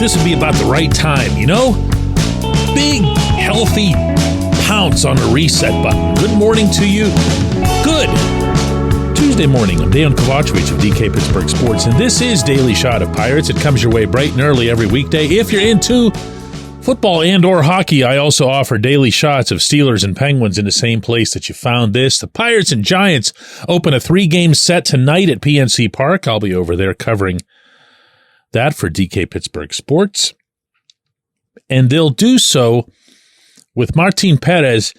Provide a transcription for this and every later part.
this would be about the right time, you know? Big, healthy pounce on the reset button. Good morning to you. Good Tuesday morning. I'm Dejan Kovacevic of DK Pittsburgh Sports, and this is Daily Shot of Pirates. It comes your way bright and early every weekday. If you're into football and or hockey, I also offer daily shots of Steelers and Penguins in the same place that you found this. The Pirates and Giants open a 3-game set tonight at PNC Park. I'll be over there covering that for DK Pittsburgh Sports. And they'll do so with Martin Perez,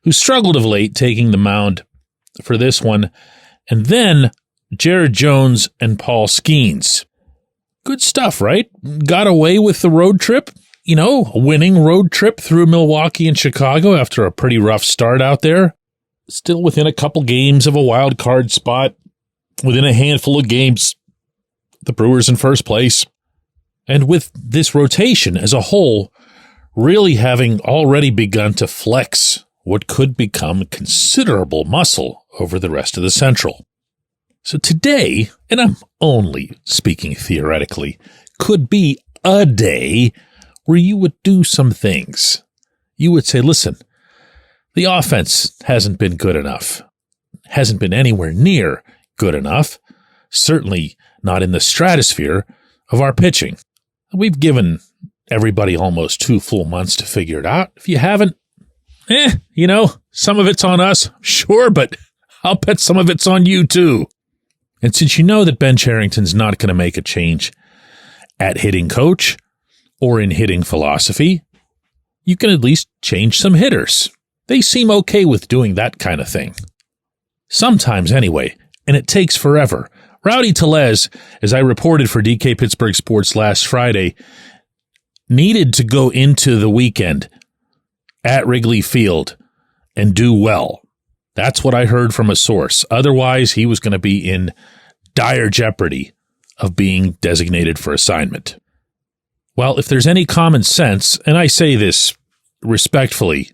who struggled of late taking the mound for this one, and then Jared Jones and Paul Skeens. Good stuff, right? Got away with the road trip. You know, a winning road trip through Milwaukee and Chicago after a pretty rough start out there. Still within a couple games of a wild card spot, within a handful of games, the Brewers in first place. And with this rotation as a whole, really having already begun to flex what could become considerable muscle over the rest of the Central. So today, and I'm only speaking theoretically, could be a day where you would do some things. You would say, listen, the offense hasn't been good enough, hasn't been anywhere near good enough, certainly not in the stratosphere of our pitching. We've given everybody almost 2 full months to figure it out. If you haven't, you know, some of it's on us, sure, but I'll bet some of it's on you too. And since you know that Ben Cherington's not going to make a change at hitting coach or in hitting philosophy, you can at least change some hitters. They seem okay with doing that kind of thing. Sometimes anyway, and it takes forever. Rowdy Tellez, as I reported for DK Pittsburgh Sports last Friday, needed to go into the weekend at Wrigley Field and do well. That's what I heard from a source. Otherwise, he was going to be in dire jeopardy of being designated for assignment. Well, if there's any common sense, and I say this respectfully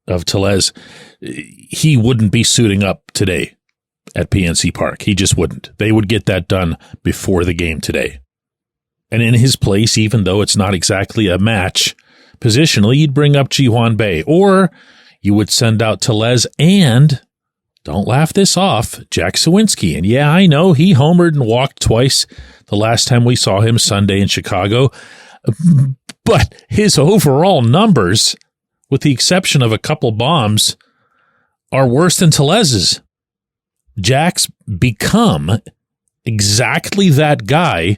of Tellez, he wouldn't be suiting up today at PNC Park. He just wouldn't. They would get that done before the game today. And in his place, even though it's not exactly a match, positionally, you'd bring up Ji-Hwan Bae, or you would send out Tellez and, don't laugh this off, Jack Sawinski. And yeah, I know he homered and walked twice the last time we saw him Sunday in Chicago, but his overall numbers, with the exception of a couple bombs, are worse than Tellez's. Jack's become exactly that guy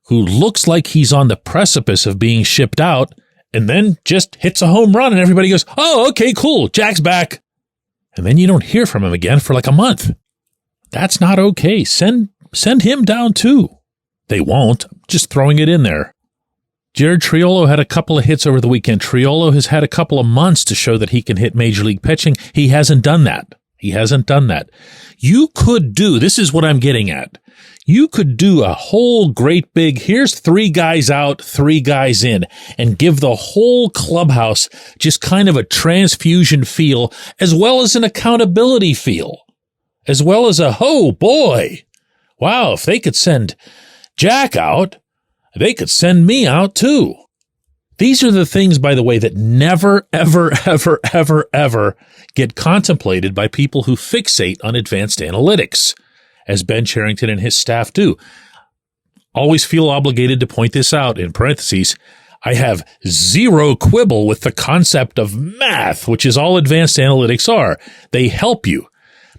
who looks like he's on the precipice of being shipped out and then just hits a home run and everybody goes, oh, okay, cool, Jack's back. And then you don't hear from him again for like a month. That's not okay. Send him down too. They won't. I'm just throwing it in there. Jared Triolo had a couple of hits over the weekend. Triolo has had a couple of months to show that he can hit major league pitching. He hasn't done that. You could do, this is what I'm getting at. You could do a whole great big, here's 3 guys out, 3 guys in, and give the whole clubhouse just kind of a transfusion feel, as well as an accountability feel, as well as a, oh boy, wow, if they could send Jack out, they could send me out too. These are the things, by the way, that never, ever, ever, ever, ever get contemplated by people who fixate on advanced analytics, as Ben Cherington and his staff do. Always feel obligated to point this out in parentheses. I have zero quibble with the concept of math, which is all advanced analytics are. They help you,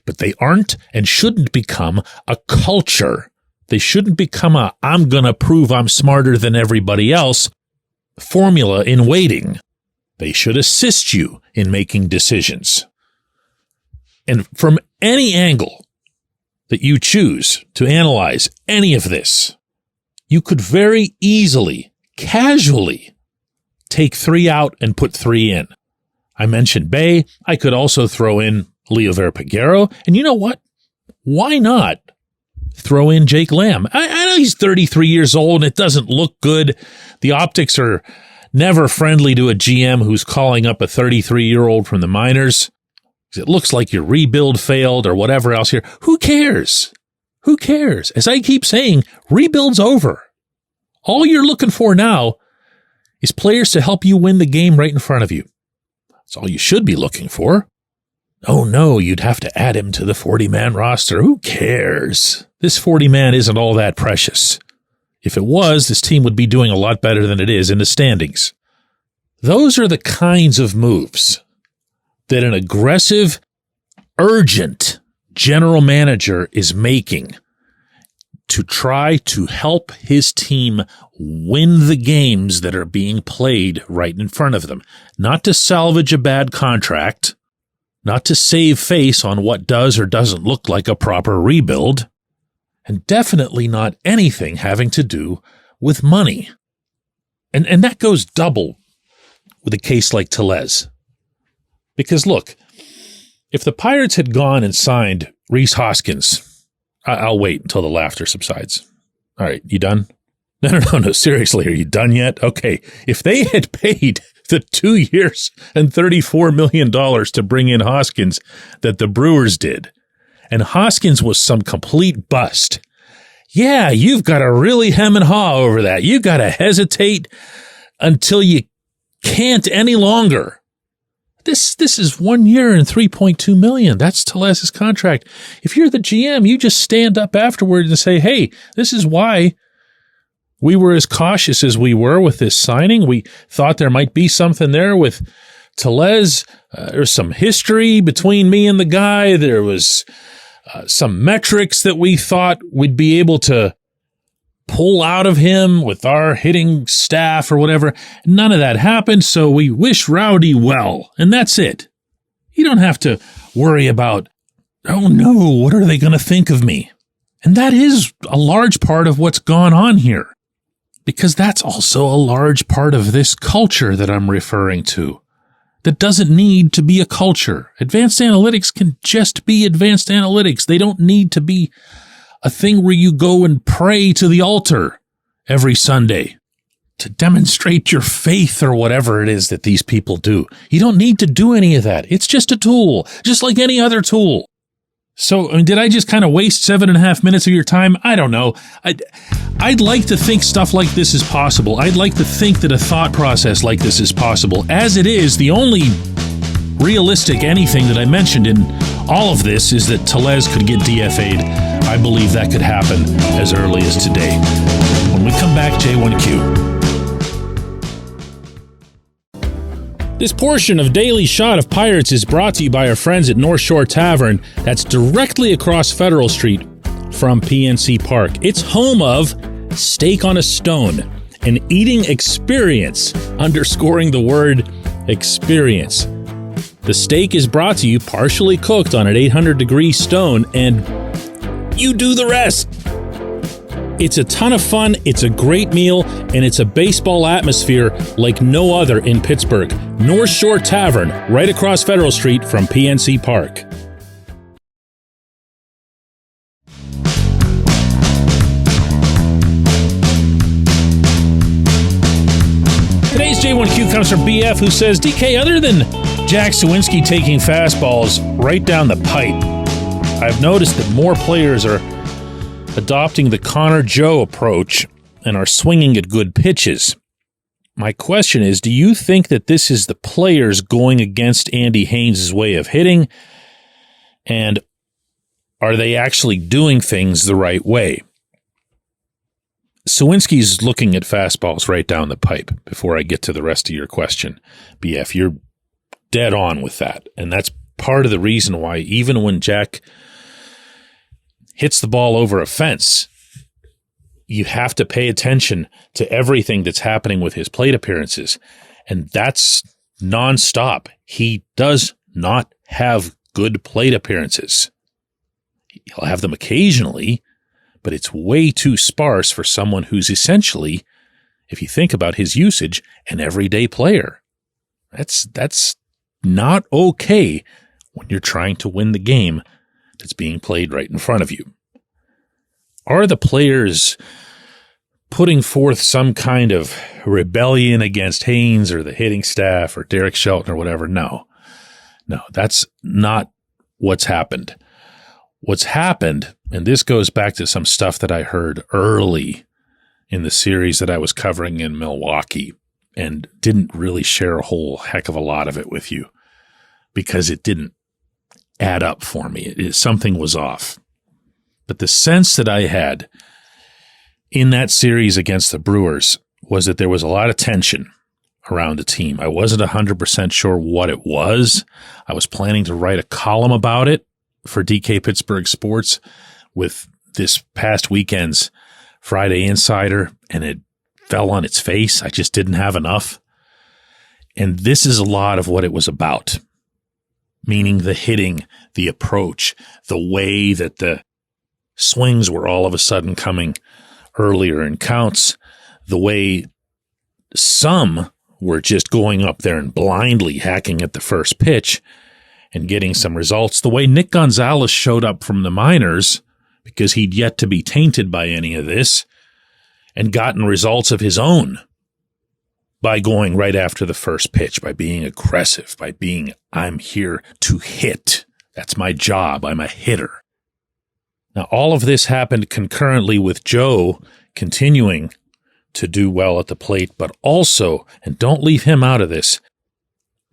but they aren't and shouldn't become a culture. They shouldn't become a, I'm going to prove I'm smarter than everybody else formula in waiting. They should assist you in making decisions. And from any angle that you choose to analyze any of this, you could very easily, casually take 3 out and put 3 in. I mentioned Bae. I could also throw in Liover Peguero. And you know what? Why not throw in Jake Lamb? I know he's 33 years old and it doesn't look good. The optics are never friendly to a GM who's calling up a 33-year-old from the minors. It looks like your rebuild failed or whatever else here. Who cares? Who cares? As I keep saying, rebuild's over. All you're looking for now is players to help you win the game right in front of you. That's all you should be looking for. Oh no, you'd have to add him to the 40-man roster. Who cares? This 40-man isn't all that precious. If it was, this team would be doing a lot better than it is in the standings. Those are the kinds of moves that an aggressive, urgent general manager is making to try to help his team win the games that are being played right in front of them. Not to salvage a bad contract, not to save face on what does or doesn't look like a proper rebuild, and definitely not anything having to do with money. And that goes double with a case like Tellez. Because look, if the Pirates had gone and signed Rhys Hoskins, I'll wait until the laughter subsides. All right, you done? No, seriously, are you done yet? Okay, if they had paid the 2 years and $34 million to bring in Hoskins that the Brewers did, and Hoskins was some complete bust, yeah, you've got to really hem and haw over that. You've got to hesitate until you can't any longer. This is 1 year and $3.2 million. That's Tellez's contract. If you're the GM, you just stand up afterwards and say, hey, this is why we were as cautious as we were with this signing. We thought there might be something there with Tellez. There's some history between me and the guy. There was some metrics that we thought we'd be able to pull out of him with our hitting staff or whatever. None of that happened, so we wish Rowdy well, and that's it. You don't have to worry about, oh no, what are they going to think of me? And that is a large part of what's gone on here, because that's also a large part of this culture that I'm referring to. That doesn't need to be a culture. Advanced analytics can just be advanced analytics. They don't need to be a thing where you go and pray to the altar every Sunday to demonstrate your faith or whatever it is that these people do. You don't need to do any of that. It's just a tool, just like any other tool. So, did I just kind of waste 7.5 minutes of your time? I don't know. I'd like to think stuff like this is possible. I'd like to think that a thought process like this is possible. As it is, the only realistic anything that I mentioned in all of this is that Tellez could get DFA'd. I believe that could happen as early as today. When we come back, J1Q. This portion of Daily Shot of Pirates is brought to you by our friends at North Shore Tavern. That's directly across Federal Street from PNC Park. It's home of Steak on a Stone, an eating experience, underscoring the word experience. The steak is brought to you partially cooked on an 800-degree stone, and you do the rest. It's a ton of fun, it's a great meal, and it's a baseball atmosphere like no other in Pittsburgh. North Shore Tavern, right across Federal Street from PNC Park. Today's J1Q comes from BF, who says, DK, other than Jack Suwinski taking fastballs right down the pipe, I've noticed that more players are adopting the Connor Joe approach and are swinging at good pitches. My question is, do you think that this is the players going against Andy Haynes' way of hitting, and are they actually doing things the right way? Suwinski's looking at fastballs right down the pipe. Before I get to the rest of your question, BF, you're dead on with that, and that's part of the reason why even when Jack hits the ball over a fence, you have to pay attention to everything that's happening with his plate appearances. And that's nonstop. He does not have good plate appearances. He'll have them occasionally, but it's way too sparse for someone who's essentially, if you think about his usage, an everyday player. That's not okay when you're trying to win the game that's being played right in front of you. Are the players putting forth some kind of rebellion against Haynes or the hitting staff or Derek Shelton or whatever? No, that's not what's happened. What's happened, and this goes back to some stuff that I heard early in the series that I was covering in Milwaukee and didn't really share a whole heck of a lot of it with you because it didn't add up for me. Something was off. But the sense that I had in that series against the Brewers was that there was a lot of tension around the team. I wasn't 100% sure what it was. I was planning to write a column about it for DK Pittsburgh Sports with this past weekend's Friday Insider, and it fell on its face. I just didn't have enough. And this is a lot of what it was about, meaning the hitting, the approach, the way that the swings were all of a sudden coming earlier in counts, the way some were just going up there and blindly hacking at the first pitch and getting some results, the way Nick Gonzalez showed up from the minors because he'd yet to be tainted by any of this and gotten results of his own by going right after the first pitch, by being aggressive, by being, I'm here to hit. That's my job. I'm a hitter. Now, all of this happened concurrently with Joe continuing to do well at the plate, but also, and don't leave him out of this,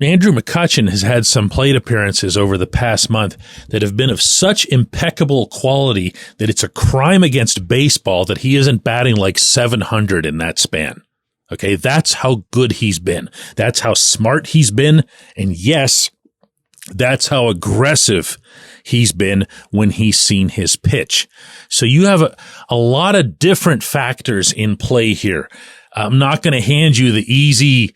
Andrew McCutchen has had some plate appearances over the past month that have been of such impeccable quality that it's a crime against baseball that he isn't batting like 700 in that span. Okay, that's how good he's been. That's how smart he's been. And yes, that's how aggressive he's been when he's seen his pitch. So you have a lot of different factors in play here. I'm not going to hand you the easy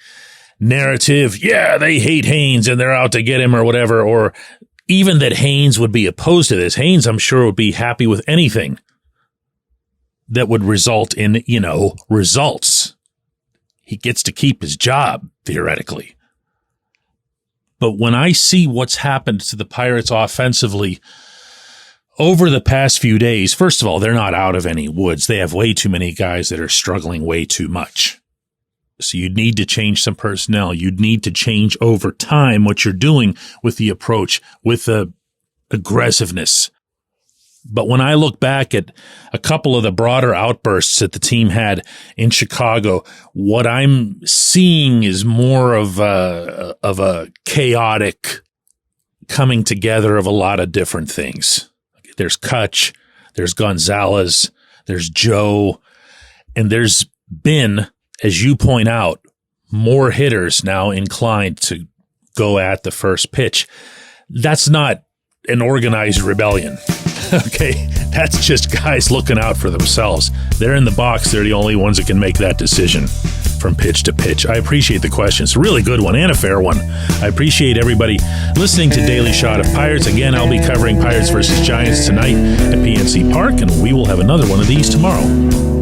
narrative, yeah, they hate Haynes and they're out to get him or whatever, or even that Haynes would be opposed to this. Haynes, I'm sure, would be happy with anything that would result in, results. He gets to keep his job, theoretically. But when I see what's happened to the Pirates offensively over the past few days, first of all, they're not out of any woods. They have way too many guys that are struggling way too much. So you need to change some personnel. You'd need to change over time what you're doing with the approach, with the aggressiveness. But when I look back at a couple of the broader outbursts that the team had in Chicago, what I'm seeing is more of a chaotic coming together of a lot of different things. There's Kutch, there's Gonzalez, there's Joe, and there's been, as you point out, more hitters now inclined to go at the first pitch. That's not an organized rebellion. Okay, that's just guys looking out for themselves. They're in the box. They're the only ones that can make that decision from pitch to pitch. I appreciate the question. It's a really good one and a fair one. I appreciate everybody listening to Daily Shot of Pirates. Again, I'll be covering Pirates versus Giants tonight at PNC Park, and we will have another one of these tomorrow.